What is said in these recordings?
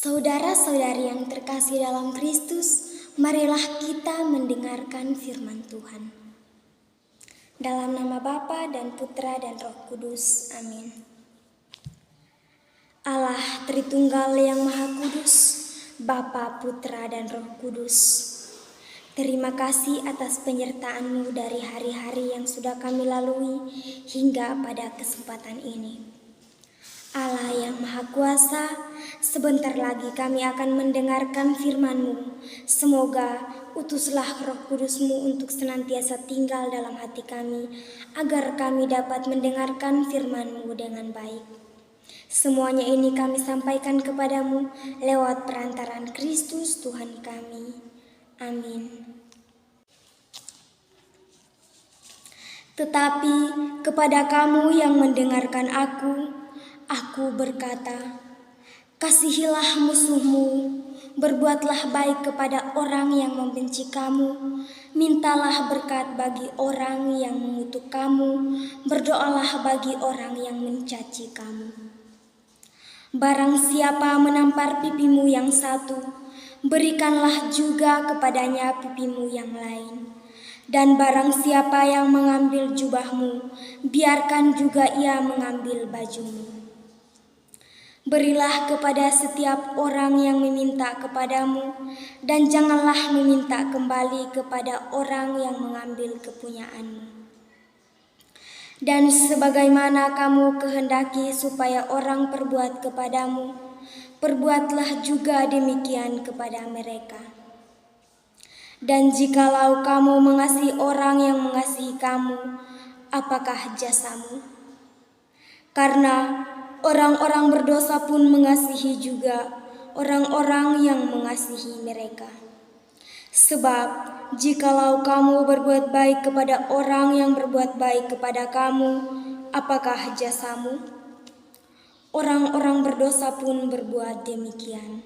Saudara-saudari yang terkasih dalam Kristus, marilah kita mendengarkan firman Tuhan. Dalam nama Bapa dan Putra dan Roh Kudus, amin. Allah Tritunggal yang Maha Kudus, Bapa, Putra dan Roh Kudus, terima kasih atas penyertaan-Mu dari hari-hari yang sudah kami lalui hingga pada kesempatan ini. Allah yang Maha Kuasa, sebentar lagi kami akan mendengarkan firman-Mu. Semoga utuslah Roh Kudus-Mu untuk senantiasa tinggal dalam hati kami, agar kami dapat mendengarkan firman-Mu dengan baik. Semuanya ini kami sampaikan kepadamu lewat perantaraan Kristus Tuhan kami. Amin. Tetapi kepada kamu yang mendengarkan aku berkata, kasihilah musuhmu, berbuatlah baik kepada orang yang membenci kamu, mintalah berkat bagi orang yang mengutuk kamu, berdoalah bagi orang yang mencaci kamu. Barang siapa menampar pipimu yang satu, berikanlah juga kepadanya pipimu yang lain. Dan barang siapa yang mengambil jubahmu, biarkan juga ia mengambil bajumu. Berilah kepada setiap orang yang meminta kepadamu, dan janganlah meminta kembali kepada orang yang mengambil kepunyaanmu. Dan sebagaimana kamu kehendaki supaya orang perbuat kepadamu, perbuatlah juga demikian kepada mereka. Dan jikalau kamu mengasihi orang yang mengasihi kamu, apakah jasamu? Karena orang-orang berdosa pun mengasihi juga orang-orang yang mengasihi mereka. Sebab jikalau kamu berbuat baik kepada orang yang berbuat baik kepada kamu, apakah jasamu? Orang-orang berdosa pun berbuat demikian.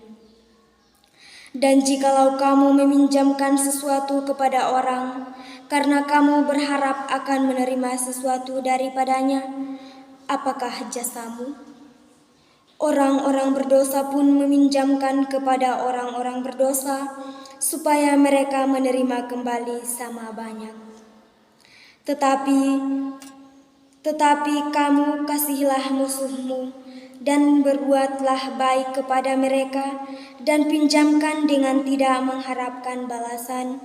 Dan jikalau kamu meminjamkan sesuatu kepada orang, karena kamu berharap akan menerima sesuatu daripadanya, apakah jasamu? Orang-orang berdosa pun meminjamkan kepada orang-orang berdosa, supaya mereka menerima kembali sama banyak. Tetapi kamu kasihilah musuhmu, dan berbuatlah baik kepada mereka, dan pinjamkan dengan tidak mengharapkan balasan,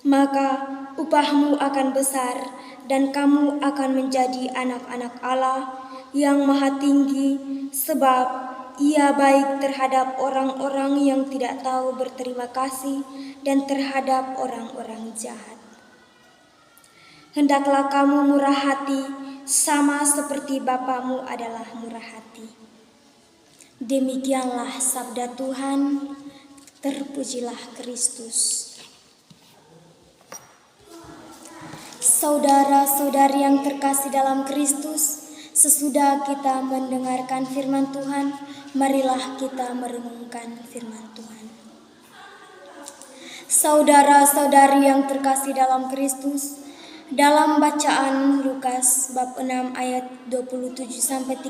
maka upahmu akan besar, dan kamu akan menjadi anak-anak Allah yang Maha Tinggi, sebab Ia baik terhadap orang-orang yang tidak tahu berterima kasih dan terhadap orang-orang jahat. Hendaklah kamu murah hati, sama seperti Bapamu adalah murah hati. Demikianlah sabda Tuhan, terpujilah Kristus. Saudara-saudari yang terkasih dalam Kristus, sesudah kita mendengarkan firman Tuhan, marilah kita merenungkan firman Tuhan. Saudara-saudari yang terkasih dalam Kristus, dalam bacaan Lukas bab 6 ayat 27-36,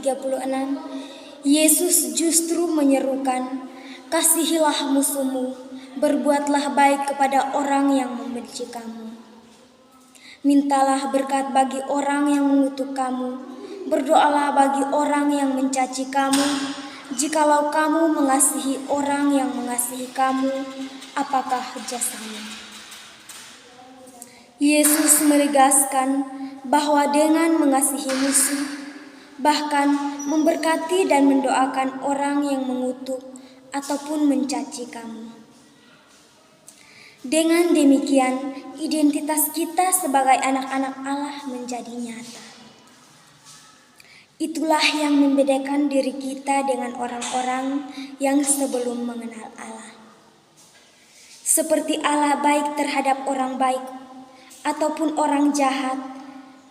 Yesus justru menyerukan, kasihilah musuhmu, berbuatlah baik kepada orang yang membenci kamu. Mintalah berkat bagi orang yang mengutuk kamu, berdoalah bagi orang yang mencaci kamu. Jikalau kamu mengasihi orang yang mengasihi kamu, apakah jasamu? Yesus menegaskan bahwa dengan mengasihi musuh, bahkan memberkati dan mendoakan orang yang mengutuk ataupun mencaci kamu. Dengan demikian, identitas kita sebagai anak-anak Allah menjadi nyata. Itulah yang membedakan diri kita dengan orang-orang yang sebelum mengenal Allah. Seperti Allah baik terhadap orang baik ataupun orang jahat,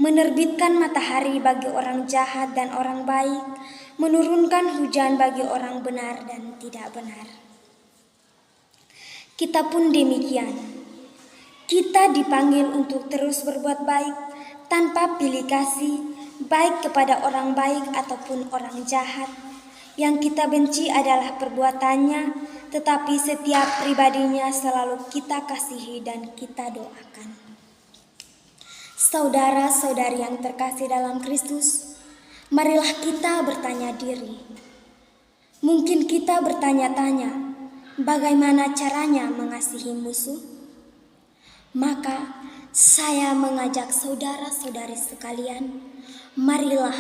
menerbitkan matahari bagi orang jahat dan orang baik, menurunkan hujan bagi orang benar dan tidak benar. Kita pun demikian. Kita dipanggil untuk terus berbuat baik tanpa pilih kasih, baik kepada orang baik ataupun orang jahat, Yang kita benci adalah perbuatannya, tetapi setiap pribadinya selalu kita kasihi dan kita doakan. Saudara-saudari yang terkasih dalam Kristus, marilah kita bertanya diri. Mungkin kita bertanya-tanya, bagaimana caranya mengasihi musuh? Maka saya mengajak saudara-saudari sekalian, marilah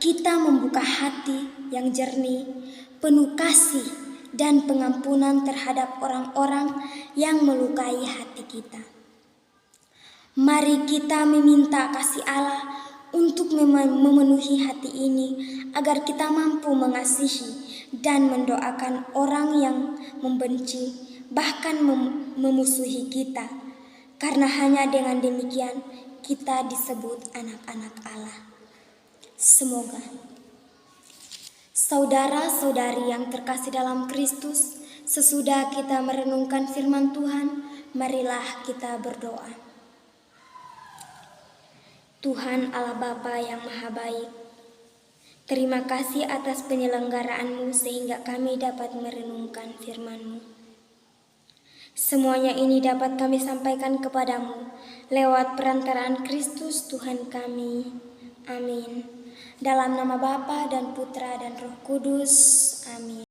kita membuka hati yang jernih, penuh kasih dan pengampunan terhadap orang-orang yang melukai hati kita. Mari kita meminta kasih Allah untuk memenuhi hati ini agar kita mampu mengasihi dan mendoakan orang yang membenci, bahkan memusuhi kita. Karena hanya dengan demikian kita disebut anak-anak Allah. Semoga saudara-saudari yang terkasih dalam Kristus, sesudah kita merenungkan firman Tuhan, marilah kita berdoa. Tuhan Allah Bapa yang Maha Baik, terima kasih atas penyelenggaraan-Mu sehingga kami dapat merenungkan firman-Mu. Semuanya ini dapat kami sampaikan kepadamu lewat perantaraan Kristus Tuhan kami. Amin. Dalam nama Bapa dan Putra dan Roh Kudus. Amin.